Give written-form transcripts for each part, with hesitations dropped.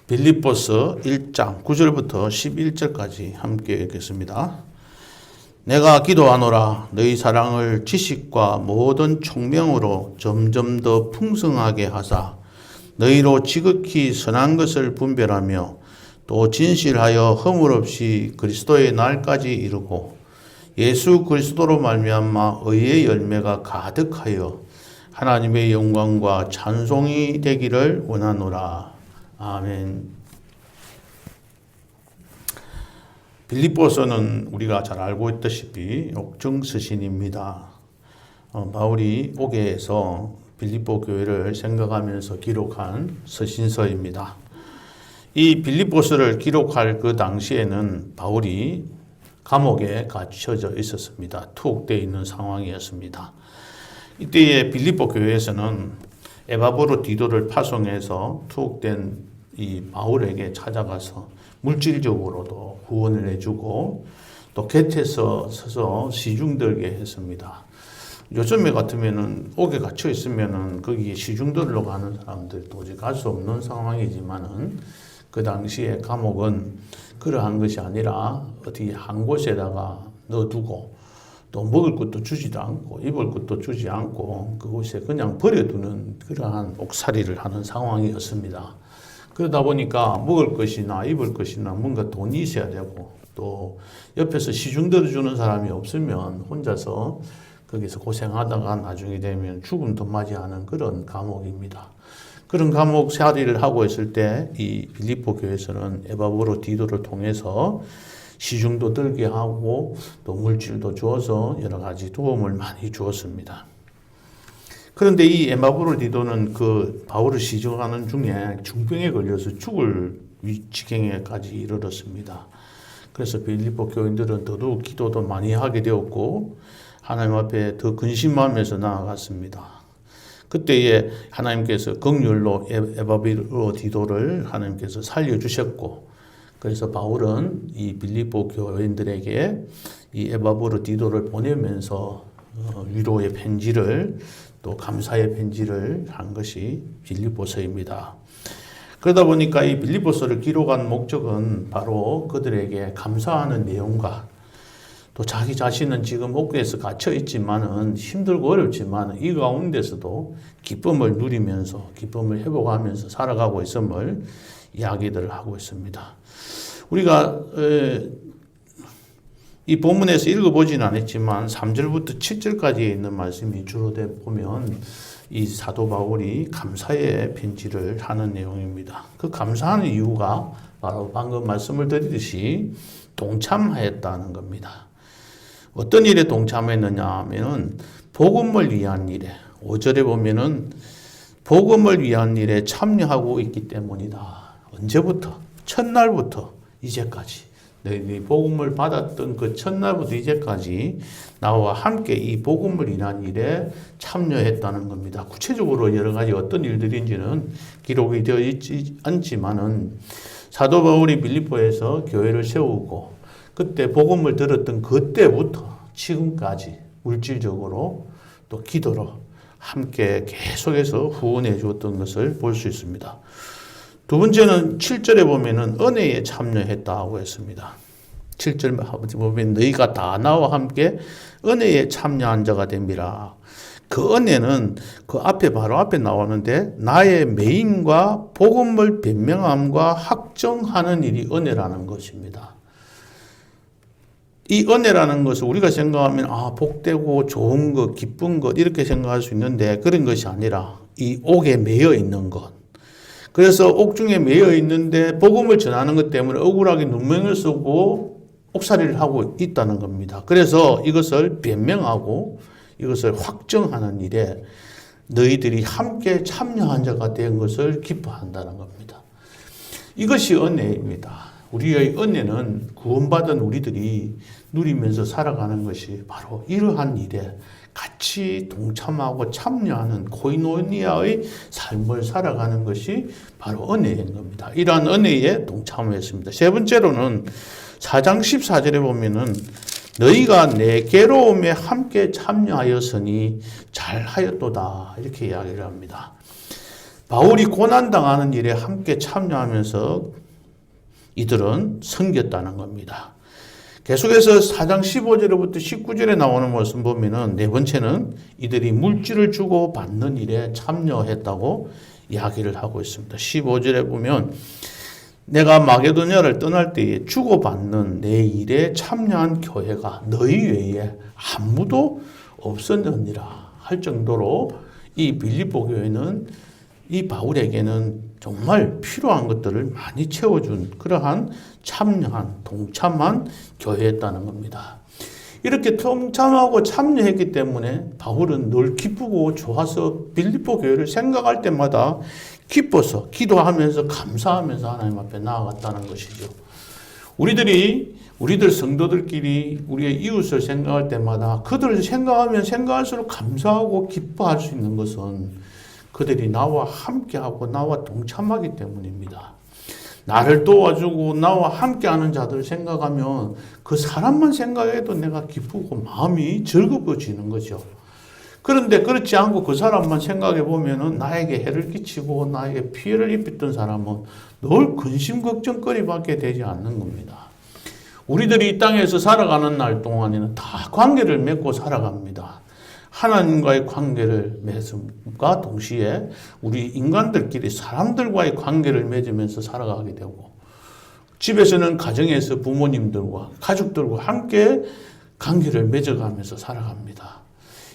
빌립보서 1장 9절부터 11절까지 함께 읽겠습니다. 내가 기도하노라 너희 사랑을 지식과 모든 총명으로 점점 더 풍성하게 하사 너희로 지극히 선한 것을 분별하며 또 진실하여 허물 없이 그리스도의 날까지 이루고 예수 그리스도로 말미암아 의의 열매가 가득하여 하나님의 영광과 찬송이 되기를 원하노라. 아멘. 빌립보서는 우리가 잘 알고 있다시피 옥중 서신입니다. 바울이 옥에서 빌립보 교회를 생각하면서 기록한 서신서입니다. 이 빌립보서를 기록할 그 당시에는 바울이 감옥에 갇혀져 있었습니다. 투옥되어 있는 상황이었습니다. 이때에 빌립보 교회에서는 에바브로 디도를 파송해서 투옥된 이 바울에게 찾아가서 물질적으로도 후원을 해주고 또 곁에서 서서 시중들게 했습니다. 요즘에 같으면은 옥에 갇혀 있으면은 거기에 시중들로 가는 사람들 도저히 갈 수 없는 상황이지만은 그 당시에 감옥은 그러한 것이 아니라 어디 한 곳에다가 넣어두고 또 먹을 것도 주지도 않고 입을 것도 주지 않고 그곳에 그냥 버려두는 그러한 옥살이를 하는 상황이었습니다. 그러다 보니까 먹을 것이나 입을 것이나 뭔가 돈이 있어야 되고 또 옆에서 시중 들어주는 사람이 없으면 혼자서 거기서 고생하다가 나중에 되면 죽음도 맞이하는 그런 감옥입니다. 그런 감옥 생활을 하고 있을 때 이 빌립보 교회에서는 에바브로 디도를 통해서 시중도 들게 하고 또 물질도 주어서 여러 가지 도움을 많이 주었습니다. 그런데 이 에바브로 디도는 그 바울을 시중하는 중에 중병에 걸려서 죽을 지경에까지 이르렀습니다. 그래서 빌립보 교인들은 더더욱 기도도 많이 하게 되었고 하나님 앞에 더 근심하면서 나아갔습니다. 그때에 하나님께서 긍휼로 에바브로 디도를 하나님께서 살려주셨고 그래서 바울은 이 빌립보 교인들에게 이 에바브로 디도를 보내면서 위로의 편지를 또 감사의 편지를 한 것이 빌립보서입니다. 그러다 보니까 이 빌립보서를 기록한 목적은 바로 그들에게 감사하는 내용과 또 자기 자신은 지금 옥에서 갇혀 있지만은 힘들고 어렵지만 이 가운데서도 기쁨을 누리면서 기쁨을 회복하면서 살아가고 있음을 이야기들을 하고 있습니다. 우리가 이 본문에서 읽어보지는 않았지만 3절부터 7절까지 있는 말씀이 주로 보면 이 사도 바울이 감사의 편지를 하는 내용입니다. 그 감사하는 이유가 바로 방금 말씀을 드리듯이 동참하였다는 겁니다. 어떤 일에 동참했느냐 하면은 복음을 위한 일에 5절에 보면은 복음을 위한 일에 참여하고 있기 때문이다. 언제부터? 첫날부터 이제까지 너희들이 복음을 받았던 그 첫날부터 이제까지 나와 함께 이 복음을 위한 일에 참여했다는 겁니다. 구체적으로 여러 가지 어떤 일들인지는 기록이 되어 있지 않지만은 사도 바울이 빌립보에서 교회를 세우고 그때 복음을 들었던 그때부터 지금까지 물질적으로 또 기도로 함께 계속해서 후원해 주었던 것을 볼 수 있습니다. 두 번째는 7절에 보면은 은혜에 참여했다고 했습니다. 7절 보면 너희가 다 나와 함께 은혜에 참여한 자가 됨이라. 그 은혜는 그 앞에 바로 앞에 나오는데 나의 매임과 복음을 변명함과 확정하는 일이 은혜라는 것입니다. 이 은혜라는 것을 우리가 생각하면 복되고 좋은 것, 기쁜 것 이렇게 생각할 수 있는데 그런 것이 아니라 이 옥에 매여 있는 것. 그래서 옥중에 매여 있는데 복음을 전하는 것 때문에 억울하게 눈물을 쓰고 옥살이를 하고 있다는 겁니다. 그래서 이것을 변명하고 이것을 확정하는 일에 너희들이 함께 참여한 자가 된 것을 기뻐한다는 겁니다. 이것이 은혜입니다. 우리의 은혜는 구원받은 우리들이 누리면서 살아가는 것이 바로 이러한 일에 같이 동참하고 참여하는 코이노니아의 삶을 살아가는 것이 바로 은혜인 겁니다. 이러한 은혜에 동참했습니다. 세 번째로는 4장 14절에 보면은 너희가 내 괴로움에 함께 참여하였으니 잘하였도다 이렇게 이야기를 합니다. 바울이 고난당하는 일에 함께 참여하면서 이들은 섬겼다는 겁니다. 계속해서 4장 15절부터 19절에 나오는 말씀 보면은 네 번째는 이들이 물질을 주고 받는 일에 참여했다고 이야기를 하고 있습니다. 15절에 보면 내가 마게도냐를 떠날 때에 주고받는 내 일에 참여한 교회가 너희 외에 아무도 없었느니라 할 정도로 이 빌립보 교회는 이 바울에게는 정말 필요한 것들을 많이 채워준 그러한 참여한 동참한 교회였다는 겁니다. 이렇게 동참하고 참여했기 때문에 바울은 늘 기쁘고 좋아서 빌립보 교회를 생각할 때마다 기뻐서 기도하면서 감사하면서 하나님 앞에 나아갔다는 것이죠. 우리들 성도들끼리 우리의 이웃을 생각할 때마다 그들을 생각하면 생각할수록 감사하고 기뻐할 수 있는 것은 그들이 나와 함께하고 나와 동참하기 때문입니다. 나를 도와주고 나와 함께하는 자들을 생각하면 그 사람만 생각해도 내가 기쁘고 마음이 즐거워지는 거죠. 그런데 그렇지 않고 그 사람만 생각해 보면은 나에게 해를 끼치고 나에게 피해를 입혔던 사람은 늘 근심 걱정거리 밖에 되지 않는 겁니다. 우리들이 이 땅에서 살아가는 날 동안에는 다 관계를 맺고 살아갑니다. 하나님과의 관계를 맺음과 동시에 우리 인간들끼리 사람들과의 관계를 맺으면서 살아가게 되고 집에서는 가정에서 부모님들과 가족들과 함께 관계를 맺어가면서 살아갑니다.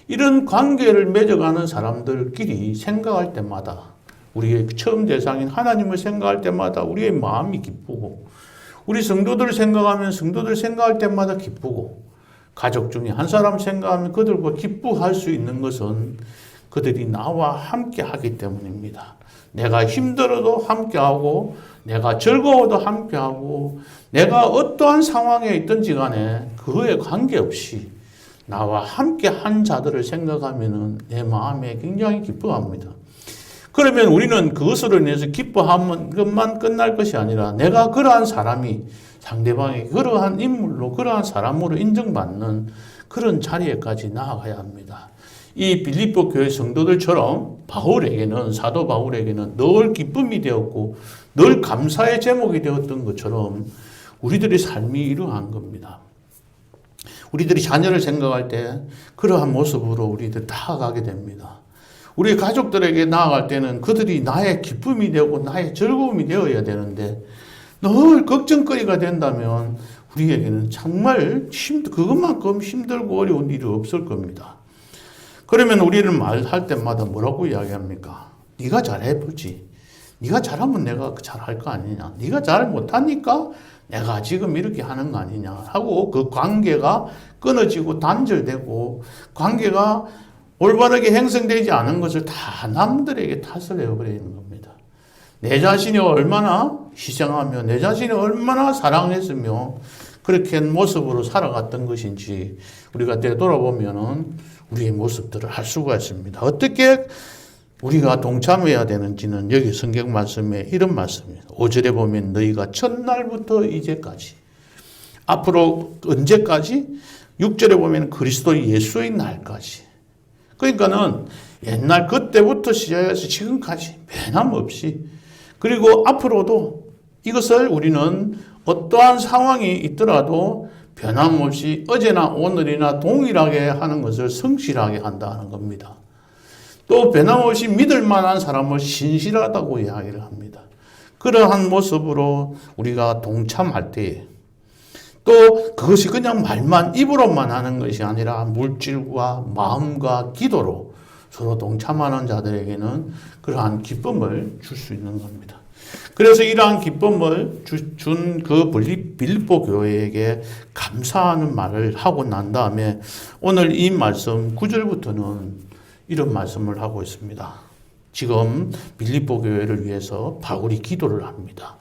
이런 관계를 맺어가는 사람들끼리 생각할 때마다 우리의 처음 대상인 하나님을 생각할 때마다 우리의 마음이 기쁘고 우리 성도들을 생각하면 성도들 생각할 때마다 기쁘고 가족 중에 한 사람 생각하면 그들과 기뻐할 수 있는 것은 그들이 나와 함께 하기 때문입니다. 내가 힘들어도 함께하고 내가 즐거워도 함께하고 내가 어떠한 상황에 있든지 간에 그에 관계없이 나와 함께 한 자들을 생각하면 내 마음에 굉장히 기뻐합니다. 그러면 우리는 그것으로 인해서 기뻐하면 것만 끝날 것이 아니라 내가 그러한 사람이 상대방이 그러한 인물로 그러한 사람으로 인정받는 그런 자리에까지 나아가야 합니다. 이 빌립보 교회 성도들처럼 사도 바울에게는 늘 기쁨이 되었고 늘 감사의 제목이 되었던 것처럼 우리들의 삶이 이러한 겁니다. 우리들이 자녀를 생각할 때 그러한 모습으로 우리들 나아가게 됩니다. 우리 가족들에게 나아갈 때는 그들이 나의 기쁨이 되고 나의 즐거움이 되어야 되는데 늘 걱정거리가 된다면 우리에게는 정말 그것만큼 힘들고 어려운 일이 없을 겁니다. 그러면 우리는 말할 때마다 뭐라고 이야기합니까? 네가 잘해보지. 네가 잘하면 내가 잘할 거 아니냐. 네가 잘 못하니까 내가 지금 이렇게 하는 거 아니냐 하고 그 관계가 끊어지고 단절되고 관계가 올바르게 형성되지 않은 것을 다 남들에게 탓을 해버리는 겁니다. 내 자신이 얼마나 희생하며 내 자신이 얼마나 사랑했으며 그렇게 모습으로 살아갔던 것인지 우리가 되돌아보면 우리의 모습들을 알 수가 있습니다. 어떻게 우리가 동참해야 되는지는 여기 성경 말씀에 이런 말씀입니다. 5절에 보면 너희가 첫날부터 이제까지 앞으로 언제까지? 6절에 보면 그리스도 예수의 날까지 그러니까는 옛날 그때부터 시작해서 지금까지 변함없이 그리고 앞으로도 이것을 우리는 어떠한 상황이 있더라도 변함없이 어제나 오늘이나 동일하게 하는 것을 성실하게 한다는 겁니다. 또 변함없이 믿을 만한 사람을 신실하다고 이야기를 합니다. 그러한 모습으로 우리가 동참할 때에 또 그것이 그냥 말만 입으로만 하는 것이 아니라 물질과 마음과 기도로 서로 동참하는 자들에게는 그러한 기쁨을 줄 수 있는 겁니다. 그래서 이러한 기쁨을 준 그 빌립보 교회에게 감사하는 말을 하고 난 다음에 오늘 이 말씀 9절부터는 이런 말씀을 하고 있습니다. 지금 빌립보 교회를 위해서 바울이 기도를 합니다.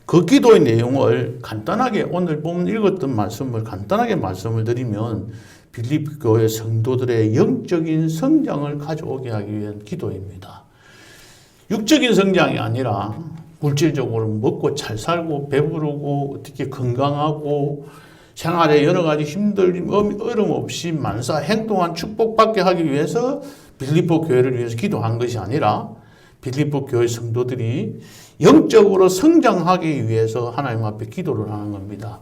그 기도의 내용을 간단하게 오늘 보면 읽었던 말씀을 간단하게 말씀을 드리면 빌립보 교회 성도들의 영적인 성장을 가져오게 하기 위한 기도입니다. 육적인 성장이 아니라 물질적으로 먹고 잘 살고 배부르고 어떻게 건강하고 생활에 여러 가지 힘들림, 어려움 없이 만사 행동한 축복받게 하기 위해서 빌립보 교회를 위해서 기도한 것이 아니라 빌립보 교회 성도들이 영적으로 성장하기 위해서 하나님 앞에 기도를 하는 겁니다.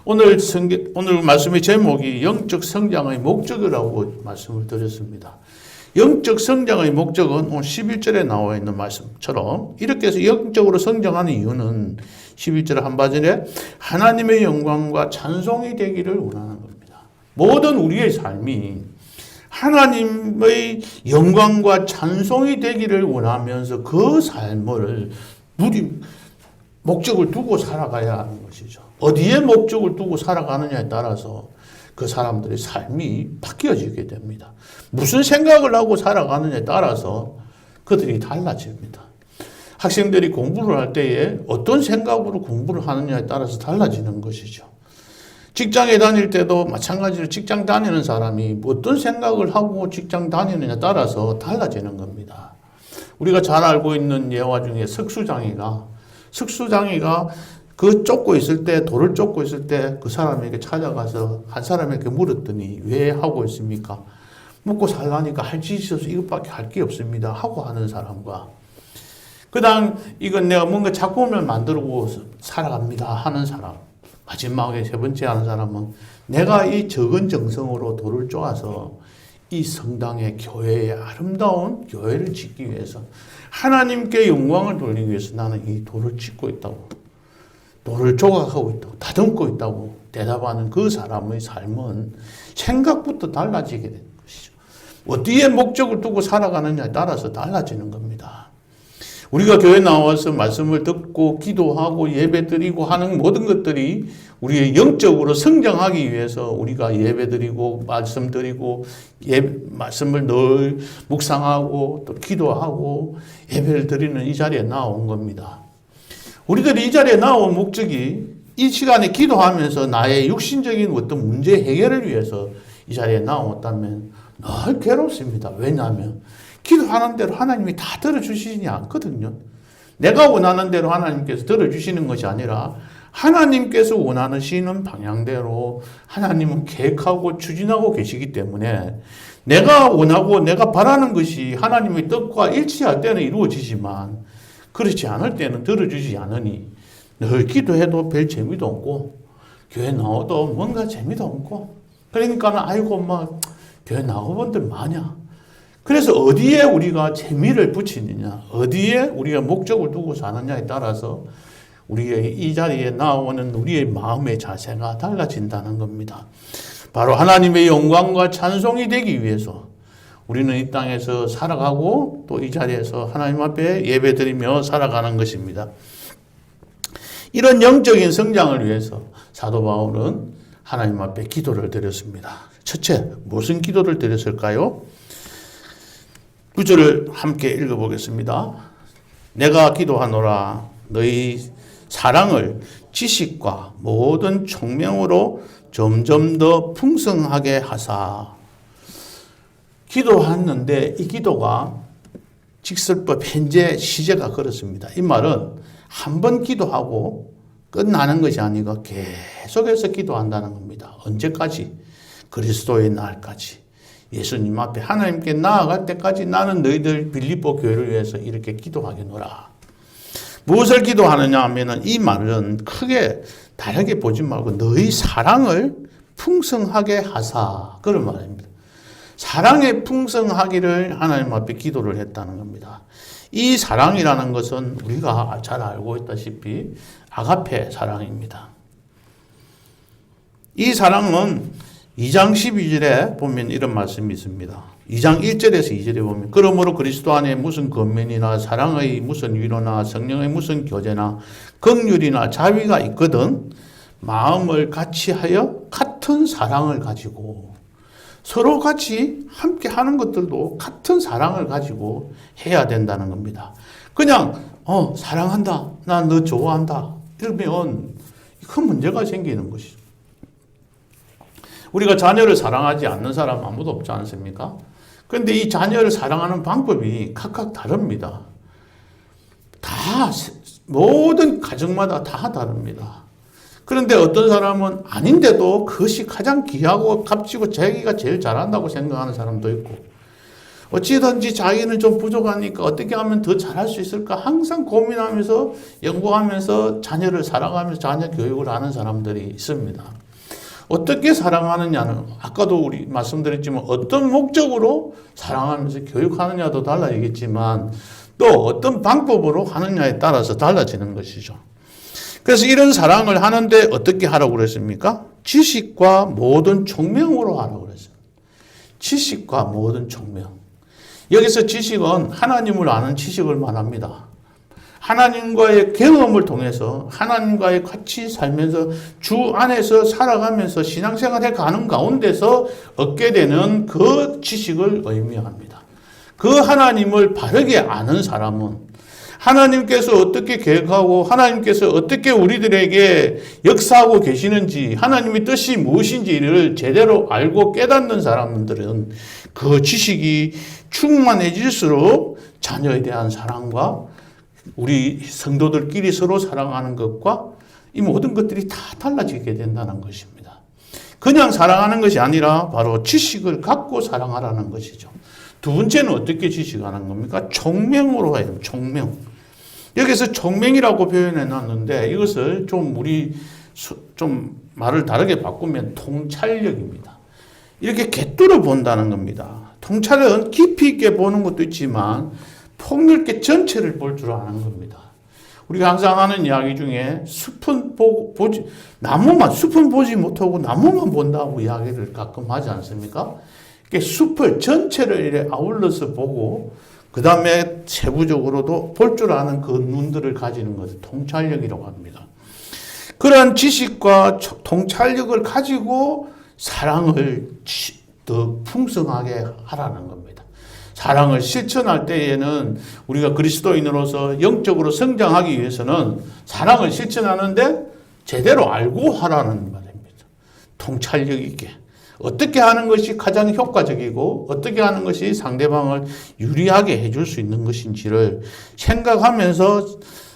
오늘 말씀의 제목이 영적 성장의 목적이라고 말씀을 드렸습니다. 영적 성장의 목적은 오늘 11절에 나와 있는 말씀처럼 이렇게 해서 영적으로 성장하는 이유는 11절 한바절에 하나님의 영광과 찬송이 되기를 원하는 겁니다. 모든 우리의 삶이 하나님의 영광과 찬송이 되기를 원하면서 그 삶을 목적을 두고 살아가야 하는 것이죠. 어디에 목적을 두고 살아가느냐에 따라서 그 사람들의 삶이 바뀌어지게 됩니다. 무슨 생각을 하고 살아가느냐에 따라서 그들이 달라집니다. 학생들이 공부를 할 때에 어떤 생각으로 공부를 하느냐에 따라서 달라지는 것이죠. 직장에 다닐 때도 마찬가지로 직장 다니는 사람이 어떤 생각을 하고 직장 다니느냐에 따라서 달라지는 겁니다. 우리가 잘 알고 있는 예화 중에 석수장이가 그 쫓고 있을 때, 돌을 쫓고 있을 때 그 사람에게 찾아가서 한 사람에게 물었더니 왜 하고 있습니까? 먹고 살라니까 할 짓이 있어서 이것밖에 할 게 없습니다. 하고 하는 사람과 그 다음 이건 내가 뭔가 작품을 만들고 살아갑니다 하는 사람, 마지막에 세 번째 하는 사람은 내가 이 적은 정성으로 돌을 쪼아서 이 성당의 교회의 아름다운 교회를 짓기 위해서 하나님께 영광을 돌리기 위해서 나는 이 돌을 짓고 있다고, 돌을 조각하고 있다고, 다듬고 있다고 대답하는 그 사람의 삶은 생각부터 달라지게 되는 것이죠. 어디에 목적을 두고 살아가느냐에 따라서 달라지는 겁니다. 우리가 교회 나와서 말씀을 듣고 기도하고 예배드리고 하는 모든 것들이 우리의 영적으로 성장하기 위해서 우리가 예배드리고 말씀드리고 말씀을 늘 묵상하고 또 기도하고 예배를 드리는 이 자리에 나온 겁니다. 우리들이 이 자리에 나온 목적이 이 시간에 기도하면서 나의 육신적인 어떤 문제 해결을 위해서 이 자리에 나왔다면 늘 괴롭습니다. 왜냐하면 기도하는 대로 하나님이 다 들어주시지 않거든요. 내가 원하는 대로 하나님께서 들어주시는 것이 아니라 하나님께서 원하시는 방향대로 하나님은 계획하고 추진하고 계시기 때문에 내가 원하고 내가 바라는 것이 하나님의 뜻과 일치할 때는 이루어지지만 그렇지 않을 때는 들어주지 않으니 늘 기도해도 별 재미도 없고 교회 나와도 뭔가 재미도 없고 그러니까 아이고 막 교회 나와본들 마냐. 그래서 어디에 우리가 재미를 붙이느냐, 어디에 우리가 목적을 두고 사느냐에 따라서 우리의 이 자리에 나오는 우리의 마음의 자세가 달라진다는 겁니다. 바로 하나님의 영광과 찬송이 되기 위해서 우리는 이 땅에서 살아가고 또 이 자리에서 하나님 앞에 예배드리며 살아가는 것입니다. 이런 영적인 성장을 위해서 사도 바울은 하나님 앞에 기도를 드렸습니다. 첫째, 무슨 기도를 드렸을까요? 9절을 함께 읽어보겠습니다. 내가 기도하노라 너희 사랑을 지식과 모든 총명으로 점점 더 풍성하게 하사. 기도했는데 이 기도가 직설법 현재 시제가 그렇습니다. 이 말은 한 번 기도하고 끝나는 것이 아니고 계속해서 기도한다는 겁니다. 언제까지? 그리스도의 날까지. 예수님 앞에 하나님께 나아갈 때까지 나는 너희들 빌립보 교회를 위해서 이렇게 기도하겠노라. 무엇을 기도하느냐 하면은 이 말은 크게 다르게 보지 말고 너희 사랑을 풍성하게 하사 그런 말입니다. 사랑에 풍성하기를 하나님 앞에 기도를 했다는 겁니다. 이 사랑이라는 것은 우리가 잘 알고 있다시피 아가페 사랑입니다. 이 사랑은 2장 12절에 보면 이런 말씀이 있습니다. 2장 1절에서 2절에 보면 그러므로 그리스도 안에 무슨 권면이나 사랑의 무슨 위로나 성령의 무슨 교제나 긍휼이나 자비가 있거든 마음을 같이 하여 같은 사랑을 가지고 서로 같이 함께 하는 것들도 같은 사랑을 가지고 해야 된다는 겁니다. 그냥 사랑한다, 난 너 좋아한다 이러면 큰 문제가 생기는 것이죠. 우리가 자녀를 사랑하지 않는 사람 아무도 없지 않습니까? 그런데 이 자녀를 사랑하는 방법이 각각 다릅니다. 모든 가정마다 다 다릅니다. 그런데 어떤 사람은 아닌데도 그것이 가장 귀하고 값지고 자기가 제일 잘한다고 생각하는 사람도 있고 어찌든지 자기는 좀 부족하니까 어떻게 하면 더 잘할 수 있을까 항상 고민하면서 연구하면서 자녀를 사랑하면서 자녀 교육을 하는 사람들이 있습니다. 어떻게 사랑하느냐는 아까도 우리 말씀드렸지만 어떤 목적으로 사랑하면서 교육하느냐도 달라지겠지만 또 어떤 방법으로 하느냐에 따라서 달라지는 것이죠. 그래서 이런 사랑을 하는데 어떻게 하라고 그랬습니까? 지식과 모든 총명으로 하라고 그랬어요. 지식과 모든 총명. 여기서 지식은 하나님을 아는 지식을 말합니다. 하나님과의 경험을 통해서 하나님과의 같이 살면서 주 안에서 살아가면서 신앙생활에 가는 가운데서 얻게 되는 그 지식을 의미합니다. 그 하나님을 바르게 아는 사람은 하나님께서 어떻게 계획하고 하나님께서 어떻게 우리들에게 역사하고 계시는지 하나님의 뜻이 무엇인지를 제대로 알고 깨닫는 사람들은 그 지식이 충만해질수록 자녀에 대한 사랑과 우리 성도들끼리 서로 사랑하는 것과 이 모든 것들이 다 달라지게 된다는 것입니다. 그냥 사랑하는 것이 아니라 바로 지식을 갖고 사랑하라는 것이죠. 두 번째는 어떻게 지식하는 겁니까? 총명으로 해요. 총명. 여기서 총명이라고 표현해 놨는데 이것을 좀 말을 다르게 바꾸면 통찰력입니다. 이렇게 객도로 본다는 겁니다. 통찰은 깊이 있게 보는 것도 있지만 폭넓게 전체를 볼 줄 아는 겁니다. 우리가 항상 하는 이야기 중에 숲은 숲은 보지 못하고 나무만 본다고 이야기를 가끔 하지 않습니까? 숲을 전체를 이렇게 아울러서 보고 그 다음에 세부적으로도 볼 줄 아는 그 눈들을 가지는 것을 통찰력이라고 합니다. 그런 지식과 통찰력을 가지고 사랑을 더 풍성하게 하라는 겁니다. 사랑을 실천할 때에는 우리가 그리스도인으로서 영적으로 성장하기 위해서는 사랑을 실천하는데 제대로 알고 하라는 말입니다. 통찰력 있게. 어떻게 하는 것이 가장 효과적이고 어떻게 하는 것이 상대방을 유리하게 해줄 수 있는 것인지를 생각하면서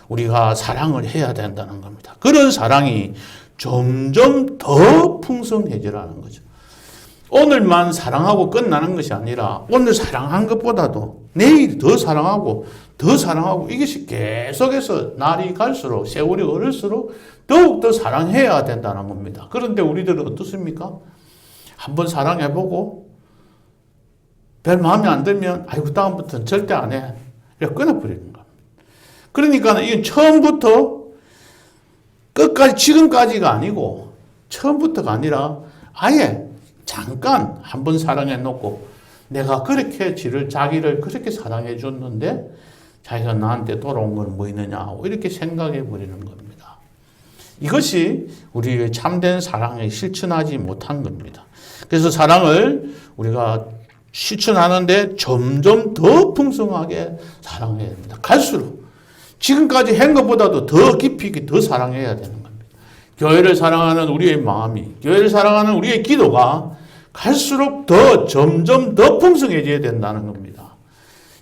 우리가 사랑을 해야 된다는 겁니다. 그런 사랑이 점점 더 풍성해지라는 거죠. 오늘만 사랑하고 끝나는 것이 아니라 오늘 사랑한 것보다도 내일 더 사랑하고 이것이 계속해서 날이 갈수록 세월이 오를수록 더욱더 사랑해야 된다는 겁니다. 그런데 우리들은 어떻습니까? 한번 사랑해보고 별 마음에 안 들면 아이고 다음부터는 절대 안 해. 이렇게 끊어버리는 겁니다. 그러니까 이건 처음부터 끝까지 지금까지가 아니고 처음부터가 아니라 아예 잠깐 한번 사랑해놓고 내가 그렇게 자기를 그렇게 사랑해 줬는데 자기가 나한테 돌아온 건 뭐 있느냐 이렇게 생각해 버리는 겁니다. 이것이 우리의 참된 사랑에 실천하지 못한 겁니다. 그래서 사랑을 우리가 실천하는데 점점 더 풍성하게 사랑해야 됩니다. 갈수록 지금까지 한 것보다도 더 깊이 있게 더 사랑해야 되는 겁니다. 교회를 사랑하는 우리의 마음이, 교회를 사랑하는 우리의 기도가 갈수록 점점 더 풍성해져야 된다는 겁니다.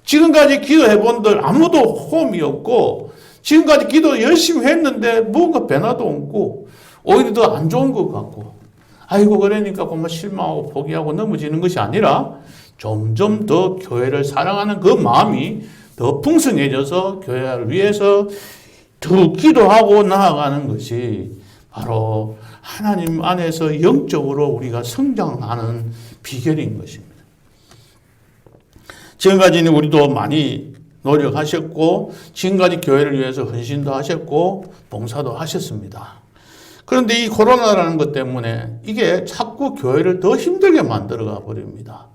지금까지 기도해 본들 아무도 호응이 없고 지금까지 기도 열심히 했는데 뭔가 변화도 없고 오히려 더 안 좋은 것 같고 아이고 그러니까 정말 실망하고 포기하고 넘어지는 것이 아니라 점점 더 교회를 사랑하는 그 마음이 더 풍성해져서 교회를 위해서 더 기도하고 나아가는 것이 바로 하나님 안에서 영적으로 우리가 성장하는 비결인 것입니다. 지금까지는 우리도 많이 노력하셨고 지금까지 교회를 위해서 헌신도 하셨고 봉사도 하셨습니다. 그런데 이 코로나라는 것 때문에 이게 자꾸 교회를 더 힘들게 만들어가 버립니다.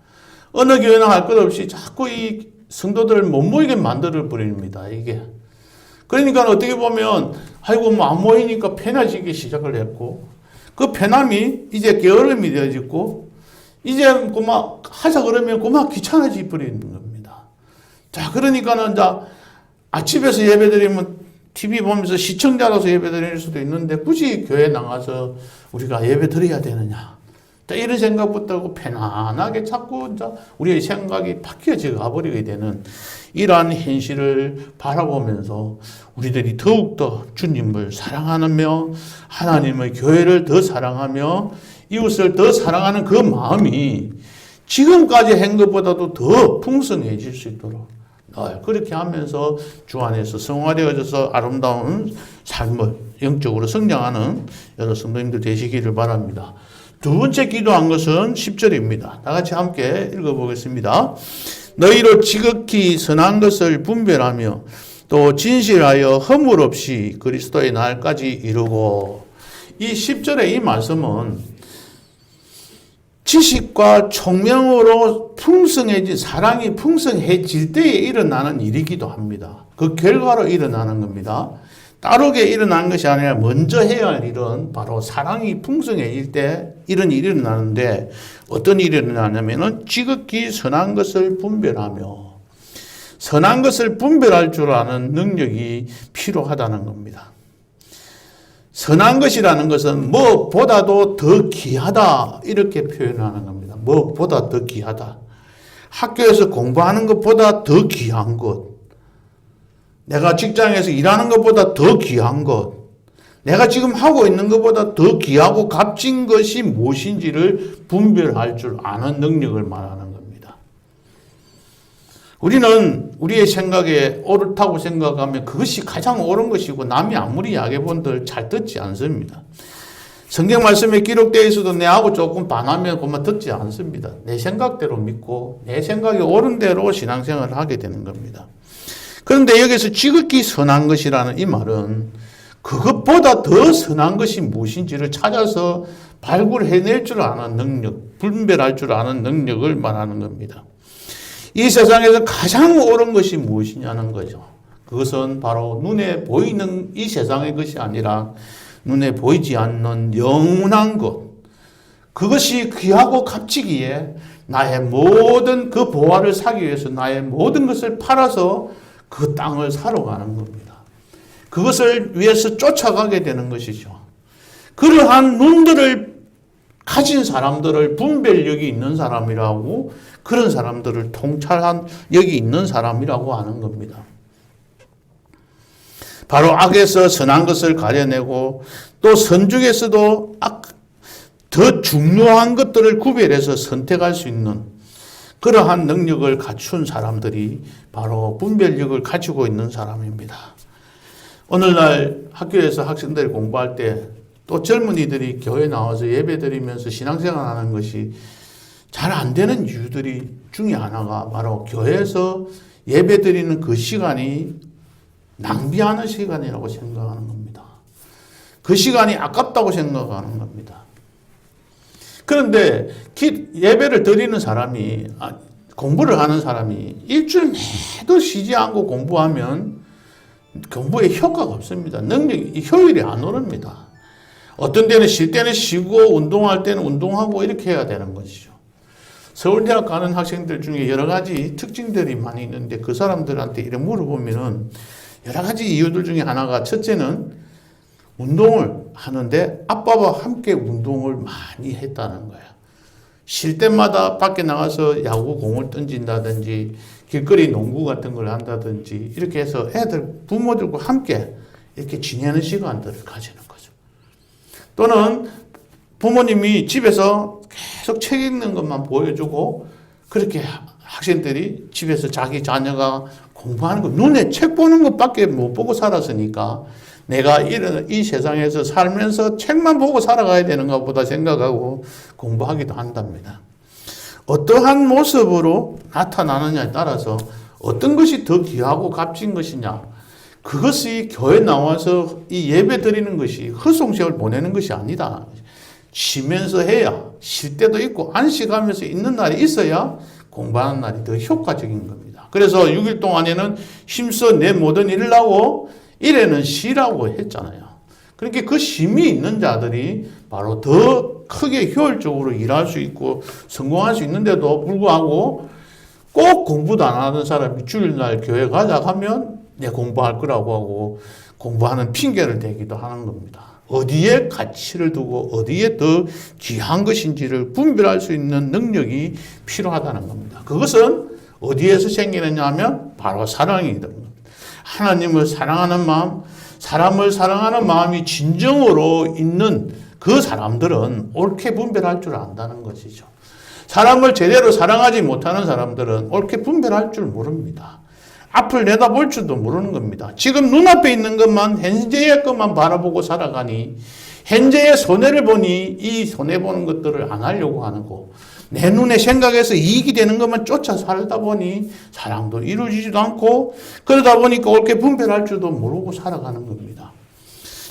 어느 교회나 할 것 없이 자꾸 이 성도들을 못 모이게 만들어 버립니다. 이게. 그러니까 어떻게 보면 아이고 뭐 안 모이니까 편해지기 시작을 했고 그 편함이 이제 게으름이 되어지고 이제 그만 하자 그러면 그만 귀찮아지 버리는 겁니다. 자 그러니까는 아침에서 예배드리면 TV 보면서 시청자로서 예배드릴 수도 있는데 굳이 교회 나가서 우리가 예배드려야 되느냐. 이런 생각부터 하고 편안하게 자꾸 우리의 생각이 바뀌어져 가버리게 되는 이러한 현실을 바라보면서 우리들이 더욱더 주님을 사랑하며 하나님의 교회를 더 사랑하며 이웃을 더 사랑하는 그 마음이 지금까지 한 것보다도 더 풍성해질 수 있도록 그렇게 하면서 주 안에서 성화되어져서 아름다운 삶을 영적으로 성장하는 여러 성도님들 되시기를 바랍니다. 두 번째 기도한 것은 10절입니다. 다 같이 함께 읽어보겠습니다. 너희로 지극히 선한 것을 분별하며 또 진실하여 허물 없이 그리스도의 날까지 이루고. 이 10절의 이 말씀은 지식과 총명으로 풍성해진 사랑이 풍성해질 때에 일어나는 일이기도 합니다. 그 결과로 일어나는 겁니다. 따르게 일어나는 것이 아니라 먼저 해야 할 일은 바로 사랑이 풍성해질 때 이런 일이 일어나는데, 어떤 일이 일어나냐면은 지극히 선한 것을 분별하며, 선한 것을 분별할 줄 아는 능력이 필요하다는 겁니다. 선한 것이라는 것은 무엇보다도 더 귀하다 이렇게 표현하는 겁니다. 무엇보다 더 귀하다. 학교에서 공부하는 것보다 더 귀한 것, 내가 직장에서 일하는 것보다 더 귀한 것, 내가 지금 하고 있는 것보다 더 귀하고 값진 것이 무엇인지를 분별할 줄 아는 능력을 말하는 겁니다. 우리는 우리의 생각에 옳다고 생각하면 그것이 가장 옳은 것이고, 남이 아무리 이야기해본들 잘 듣지 않습니다. 성경 말씀에 기록되어 있어도 내하고 조금 반하면 그만 듣지 않습니다. 내 생각대로 믿고 내 생각이 옳은 대로 신앙생활을 하게 되는 겁니다. 그런데 여기서 지극히 선한 것이라는 이 말은 그것보다 더 선한 것이 무엇인지를 찾아서 발굴해낼 줄 아는 능력, 분별할 줄 아는 능력을 말하는 겁니다. 이 세상에서 가장 옳은 것이 무엇이냐는 거죠. 그것은 바로 눈에 보이는 이 세상의 것이 아니라 눈에 보이지 않는 영원한 것, 그것이 귀하고 값지기에 나의 모든 그 보화를 사기 위해서 나의 모든 것을 팔아서 그 땅을 사러 가는 겁니다. 그것을 위해서 쫓아가게 되는 것이죠. 그러한 눈들을 가진 사람들을 분별력이 있는 사람이라고, 그런 사람들을 통찰한 역이 있는 사람이라고 하는 겁니다. 바로 악에서 선한 것을 가려내고 또 선 중에서도 더 중요한 것들을 구별해서 선택할 수 있는 그러한 능력을 갖춘 사람들이 바로 분별력을 가지고 있는 사람입니다. 오늘날 학교에서 학생들이 공부할 때 또 젊은이들이 교회 나와서 예배 드리면서 신앙생활 하는 것이 잘 안 되는 이유들이 중에 하나가 바로 교회에서 예배 드리는 그 시간이 낭비하는 시간이라고 생각하는 겁니다. 그 시간이 아깝다고 생각하는 겁니다. 그런데 예배를 드리는 사람이, 공부를 하는 사람이 일주일 내도 쉬지 않고 공부하면 공부에 효과가 없습니다. 효율이 안 오릅니다. 어떤 때는 쉴 때는 쉬고 운동할 때는 운동하고 이렇게 해야 되는 것이죠. 서울대학 가는 학생들 중에 여러 가지 특징들이 많이 있는데 그 사람들한테 이렇게 물어보면은 여러 가지 이유들 중에 하나가, 첫째는 운동을 하는데 아빠와 함께 운동을 많이 했다는 거야. 쉴 때마다 밖에 나가서 야구 공을 던진다든지 길거리 농구 같은 걸 한다든지 이렇게 해서 부모들과 함께 이렇게 지내는 시간들을 가지는 거죠. 또는 부모님이 집에서 계속 책 읽는 것만 보여주고 그렇게 학생들이 집에서 자기 자녀가 공부하는 거, 눈에 책 보는 것밖에 못 보고 살았으니까 내가 이 세상에서 살면서 책만 보고 살아가야 되는가 보다 생각하고 공부하기도 한답니다. 어떠한 모습으로 나타나느냐에 따라서 어떤 것이 더 귀하고 값진 것이냐, 그것이 교회 나와서 이 예배 드리는 것이 허송세월 보내는 것이 아니다. 쉬면서 해야, 쉴 때도 있고 안식하면서 있는 날이 있어야 공부하는 날이 더 효과적인 겁니다. 그래서 6일 동안에는 힘써 내 모든 일을 하고 일에는 쉬라고 했잖아요. 그렇게 그 쉼이 있는 자들이 바로 더 크게 효율적으로 일할 수 있고 성공할 수 있는데도 불구하고 꼭 공부도 안 하는 사람이 주일날 교회 가자 하면 내 공부할 거라고 하고 공부하는 핑계를 대기도 하는 겁니다. 어디에 가치를 두고 어디에 더 귀한 것인지를 분별할 수 있는 능력이 필요하다는 겁니다. 그것은 어디에서 생기느냐 하면 바로 사랑이 됩니다. 하나님을 사랑하는 마음, 사람을 사랑하는 마음이 진정으로 있는 그 사람들은 옳게 분별할 줄 안다는 것이죠. 사람을 제대로 사랑하지 못하는 사람들은 옳게 분별할 줄 모릅니다. 앞을 내다볼 줄도 모르는 겁니다. 지금 눈앞에 있는 것만, 현재의 것만 바라보고 살아가니 현재의 손해를 보니 이 손해보는 것들을 안 하려고 하는 거, 내 눈에 생각해서 이익이 되는 것만 쫓아 살다 보니 사랑도 이루어지지도 않고, 그러다 보니까 옳게 분별할 줄도 모르고 살아가는 겁니다.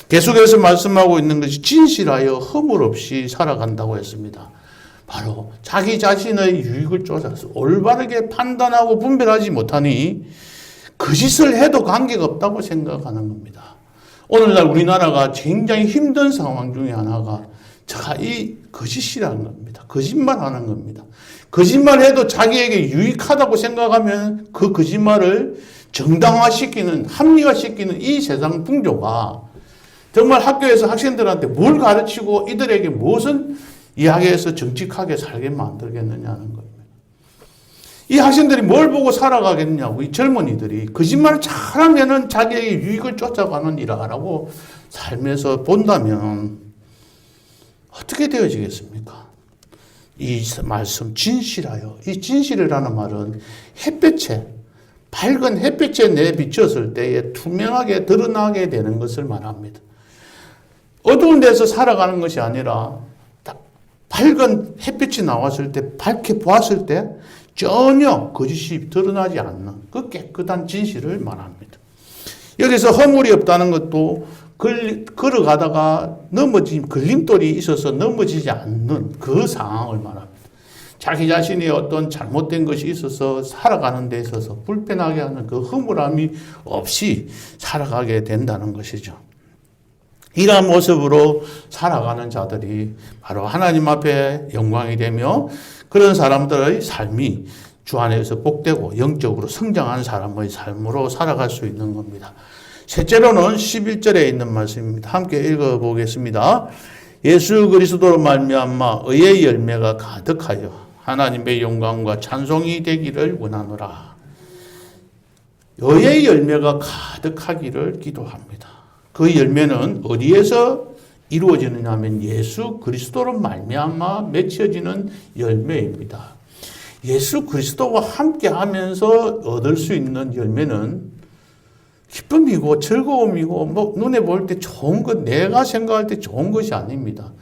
계속해서 말씀하고 있는 것이 진실하여 허물 없이 살아간다고 했습니다. 바로 자기 자신의 유익을 쫓아서 올바르게 판단하고 분별하지 못하니 거짓을 해도 관계가 없다고 생각하는 겁니다. 오늘날 우리나라가 굉장히 힘든 상황 중에 하나가 이 거짓이라는 겁니다. 거짓말하는 겁니다. 거짓말해도 자기에게 유익하다고 생각하면 그 거짓말을 정당화시키는, 합리화시키는 이 세상 풍조가 정말 학교에서 학생들한테 뭘 가르치고 이들에게 무엇은 이야기해서 정직하게 살게 만들겠느냐는 겁니다. 이 학생들이 뭘 보고 살아가겠냐고, 이 젊은이들이 거짓말을 잘하면은 자기의 유익을 쫓아가는 일하라고 살면서 본다면 어떻게 되어지겠습니까? 이 말씀 진실하여, 이 진실이라는 말은 햇볕에, 밝은 햇빛에 내비쳤을 때에 투명하게 드러나게 되는 것을 말합니다. 어두운 데서 살아가는 것이 아니라 밝은 햇빛이 나왔을 때, 밝게 보았을 때 전혀 거짓이 드러나지 않는 그 깨끗한 진실을 말합니다. 여기서 허물이 없다는 것도 걸어가다가 걸림돌이 있어서 넘어지지 않는 그 상황을 말합니다. 자기 자신이 어떤 잘못된 것이 있어서 살아가는 데 있어서 불편하게 하는 그 허물함이 없이 살아가게 된다는 것이죠. 이러한 모습으로 살아가는 자들이 바로 하나님 앞에 영광이 되며 그런 사람들의 삶이 주 안에서 복되고 영적으로 성장한 사람의 삶으로 살아갈 수 있는 겁니다. 셋째로는 11절에 있는 말씀입니다. 함께 읽어보겠습니다. 예수 그리스도로 말미암아 의의 열매가 가득하여 하나님의 영광과 찬송이 되기를 원하노라. 의의 열매가 가득하기를 기도합니다. 그 열매는 어디에서 이루어지느냐 하면 예수 그리스도로 말미암아 맺혀지는 열매입니다. 예수 그리스도와 함께 하면서 얻을 수 있는 열매는 기쁨이고 즐거움이고 눈에 볼 때 좋은 것, 내가 생각할 때 좋은 것이 아닙니다.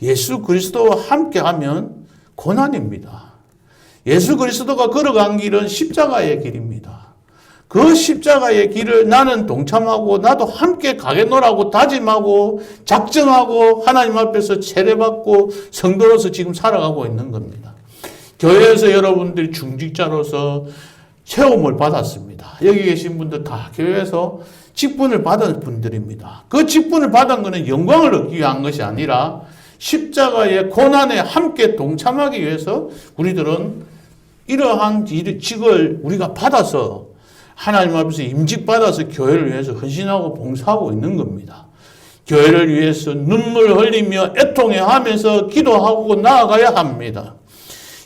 예수 그리스도와 함께 하면 고난입니다. 예수 그리스도가 걸어간 길은 십자가의 길입니다. 그 십자가의 길을 나는 동참하고 나도 함께 가겠노라고 다짐하고 작정하고 하나님 앞에서 세례받고 성도로서 지금 살아가고 있는 겁니다. 교회에서 여러분들이 중직자로서 세움을 받았습니다. 여기 계신 분들 다 교회에서 직분을 받은 분들입니다. 그 직분을 받은 것은 영광을 얻기 위한 것이 아니라 십자가의 고난에 함께 동참하기 위해서 우리들은 이러한 직을 우리가 받아서 하나님 앞에서 임직받아서 교회를 위해서 헌신하고 봉사하고 있는 겁니다. 교회를 위해서 눈물 흘리며 애통해하면서 기도하고 나아가야 합니다.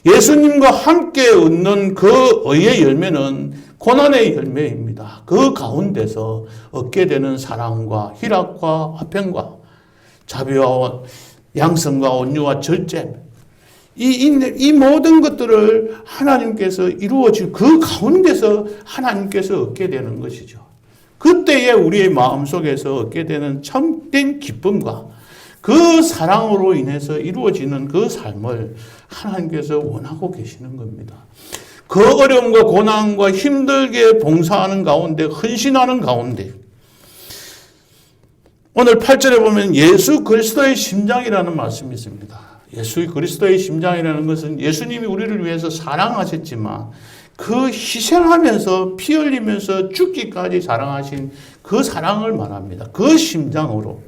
예수님과 함께 얻는 그 의의 열매는 고난의 열매입니다. 그 가운데서 얻게 되는 사랑과 희락과 화평과 자비와 양성과 온유와 절제, 이 모든 것들을 하나님께서 이루어질 그 가운데서 하나님께서 얻게 되는 것이죠. 그때에 우리의 마음속에서 얻게 되는 참된 기쁨과 그 사랑으로 인해서 이루어지는 그 삶을 하나님께서 원하고 계시는 겁니다. 그 어려움과 고난과 힘들게 봉사하는 가운데, 헌신하는 가운데, 오늘 8절에 보면 예수 그리스도의 심장이라는 말씀이 있습니다. 예수 그리스도의 심장이라는 것은 예수님이 우리를 위해서 사랑하셨지만 그 희생하면서 피 흘리면서 죽기까지 사랑하신 그 사랑을 말합니다. 그 심장으로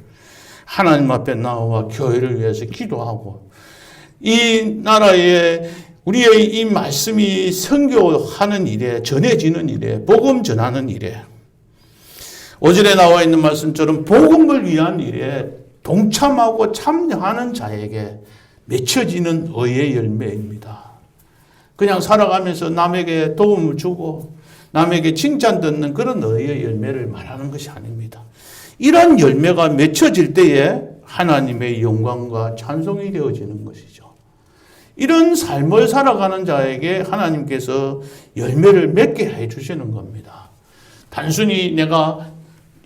하나님 앞에 나와 교회를 위해서 기도하고 이 나라에 우리의 이 말씀이 선교하는 일에, 전해지는 일에, 복음 전하는 일에, 5절에 나와 있는 말씀처럼 복음을 위한 일에 동참하고 참여하는 자에게 맺혀지는 의의 열매입니다. 그냥 살아가면서 남에게 도움을 주고 남에게 칭찬 듣는 그런 의의 열매를 말하는 것이 아닙니다. 이런 열매가 맺혀질 때에 하나님의 영광과 찬송이 되어지는 것이죠. 이런 삶을 살아가는 자에게 하나님께서 열매를 맺게 해주시는 겁니다. 단순히 내가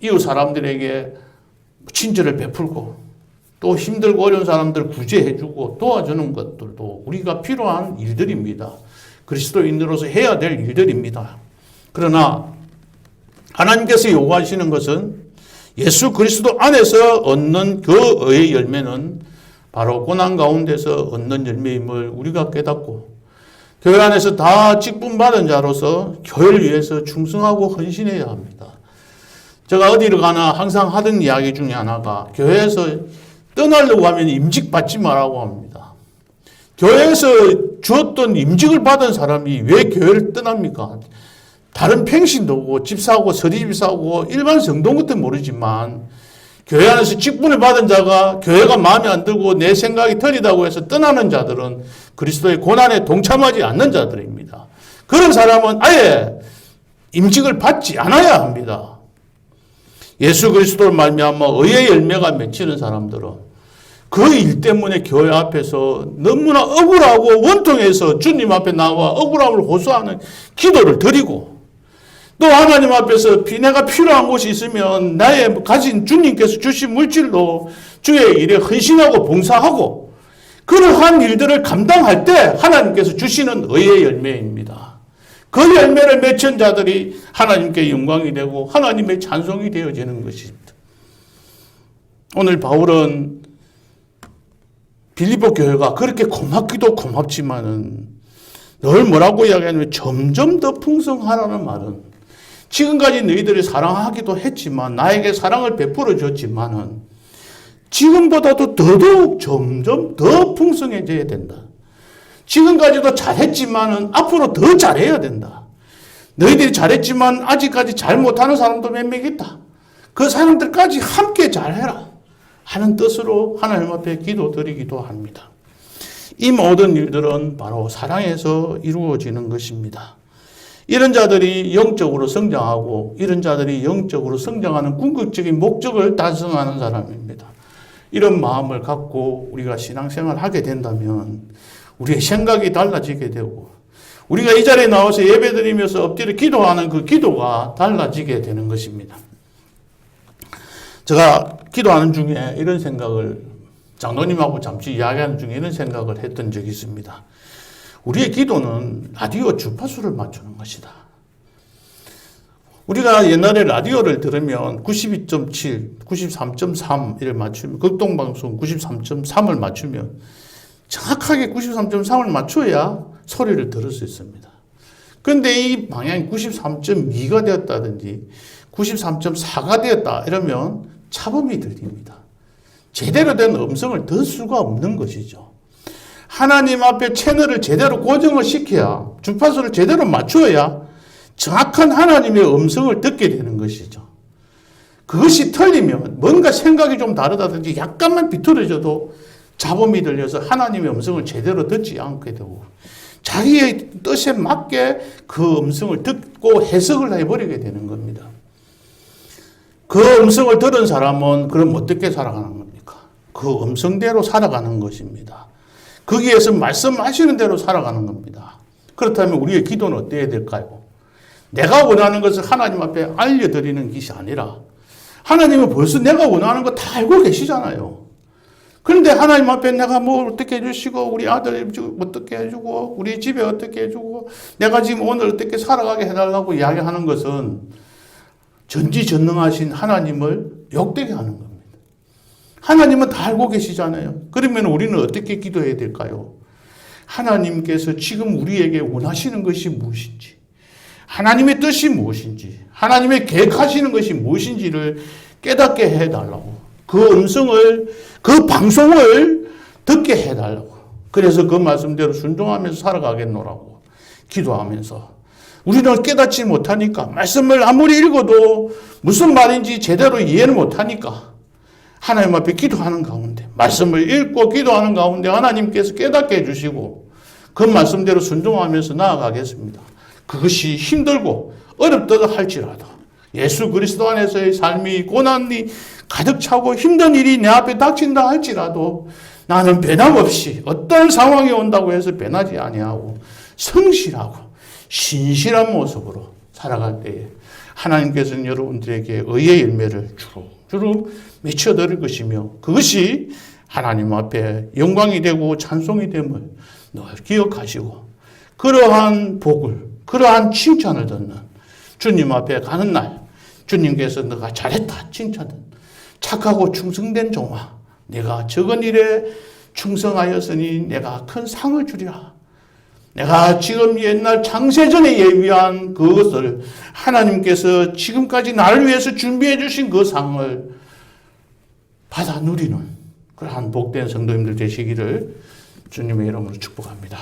이웃 사람들에게 친절을 베풀고 또 힘들고 어려운 사람들 구제해주고 도와주는 것들도 우리가 필요한 일들입니다. 그리스도인으로서 해야 될 일들입니다. 그러나 하나님께서 요구하시는 것은 예수 그리스도 안에서 얻는 그 의의 열매는 바로 고난 가운데서 얻는 열매임을 우리가 깨닫고 교회 안에서 다 직분받은 자로서 교회를 위해서 충성하고 헌신해야 합니다. 제가 어디를 가나 항상 하던 이야기 중에 하나가 교회에서 떠나려고 하면 임직 받지 말라고 합니다. 교회에서 주었던 임직을 받은 사람이 왜 교회를 떠납니까? 다른 평신도 오고 집사하고 서리집사하고 일반 성도 같은 모르지만 교회 안에서 직분을 받은 자가 교회가 마음에 안 들고 내 생각이 틀리다고 해서 떠나는 자들은 그리스도의 고난에 동참하지 않는 자들입니다. 그런 사람은 아예 임직을 받지 않아야 합니다. 예수 그리스도를 말미암아 의의 열매가 맺히는 사람들은 그 일 때문에 교회 앞에서 너무나 억울하고 원통해서 주님 앞에 나와 억울함을 호소하는 기도를 드리고 또 하나님 앞에서 내가 필요한 곳이 있으면 나의 가진 주님께서 주신 물질로 주의 일에 헌신하고 봉사하고 그러한 일들을 감당할 때 하나님께서 주시는 의의 열매입니다. 그 열매를 맺힌 자들이 하나님께 영광이 되고 하나님의 찬송이 되어지는 것입니다. 오늘 바울은 빌립보 교회가 그렇게 고맙기도 고맙지만은 늘 뭐라고 이야기하냐면 점점 더 풍성하라는 말은 지금까지 너희들이 사랑하기도 했지만 나에게 사랑을 베풀어 줬지만은 지금보다도 더더욱 점점 더 풍성해져야 된다. 지금까지도 잘했지만은 앞으로 더 잘해야 된다. 너희들이 잘했지만 아직까지 잘 못하는 사람도 몇 명 있다. 그 사람들까지 함께 잘해라 하는 뜻으로 하나님 앞에 기도드리기도 합니다. 이 모든 일들은 바로 사랑에서 이루어지는 것입니다. 이런 자들이 영적으로 성장하고 이런 자들이 영적으로 성장하는 궁극적인 목적을 달성하는 사람입니다. 이런 마음을 갖고 우리가 신앙생활을 하게 된다면 우리의 생각이 달라지게 되고 우리가 이 자리에 나와서 예배드리면서 엎드려 기도하는 그 기도가 달라지게 되는 것입니다. 제가 기도하는 중에 이런 생각을 장로님하고 잠시 이야기하는 중에 이런 생각을 했던 적이 있습니다. 우리의 기도는 라디오 주파수를 맞추는 것이다. 우리가 옛날에 라디오를 들으면 92.7, 93.3을 맞추면 극동방송 93.3을 맞추면 정확하게 93.3을 맞춰야 소리를 들을 수 있습니다. 그런데 이 방향이 93.2가 되었다든지 93.4가 되었다 이러면 차범이 들립니다. 제대로 된 음성을 들 수가 없는 것이죠. 하나님 앞에 채널을 제대로 고정을 시켜야 주파수를 제대로 맞춰야 정확한 하나님의 음성을 듣게 되는 것이죠. 그것이 틀리면 뭔가 생각이 좀 다르다든지 약간만 비틀어져도 잡음이 들려서 하나님의 음성을 제대로 듣지 않게 되고 자기의 뜻에 맞게 그 음성을 듣고 해석을 해버리게 되는 겁니다. 그 음성을 들은 사람은 그럼 어떻게 살아가는 겁니까? 그 음성대로 살아가는 것입니다. 거기에서 말씀하시는 대로 살아가는 겁니다. 그렇다면 우리의 기도는 어때야 될까요? 내가 원하는 것을 하나님 앞에 알려드리는 것이 아니라 하나님은 벌써 내가 원하는 거 다 알고 계시잖아요. 그런데 하나님 앞에 내가 뭐 어떻게 해주시고 우리 아들 어떻게 해주고 우리 집에 어떻게 해주고 내가 지금 오늘 어떻게 살아가게 해달라고 이야기하는 것은 전지전능하신 하나님을 욕되게 하는 겁니다. 하나님은 다 알고 계시잖아요. 그러면 우리는 어떻게 기도해야 될까요? 하나님께서 지금 우리에게 원하시는 것이 무엇인지 하나님의 뜻이 무엇인지 하나님의 계획하시는 것이 무엇인지를 깨닫게 해달라고 그 음성을 그 방송을 듣게 해달라고 그래서 그 말씀대로 순종하면서 살아가겠노라고 기도하면서 우리는 깨닫지 못하니까 말씀을 아무리 읽어도 무슨 말인지 제대로 이해를 못하니까 하나님 앞에 기도하는 가운데 말씀을 읽고 기도하는 가운데 하나님께서 깨닫게 해주시고 그 말씀대로 순종하면서 나아가겠습니다. 그것이 힘들고 어렵다 할지라도 예수 그리스도 안에서의 삶이 고난이 가득 차고 힘든 일이 내 앞에 닥친다 할지라도 나는 변함없이 어떤 상황이 온다고 해서 변하지 아니하고 성실하고 신실한 모습으로 살아갈 때에 하나님께서는 여러분들에게 의의 열매를 주룩주룩 맺혀드릴 것이며 그것이 하나님 앞에 영광이 되고 찬송이 됨을 늘 기억하시고 그러한 복을, 그러한 칭찬을 듣는 주님 앞에 가는 날 주님께서 너가 잘했다 칭찬은 착하고 충성된 종아 내가 적은 일에 충성하였으니 내가 큰 상을 주리라. 내가 지금 옛날 창세전에 예비한 그것을 하나님께서 지금까지 나를 위해서 준비해 주신 그 상을 받아 누리는 그러한 복된 성도님들 되시기를 주님의 이름으로 축복합니다.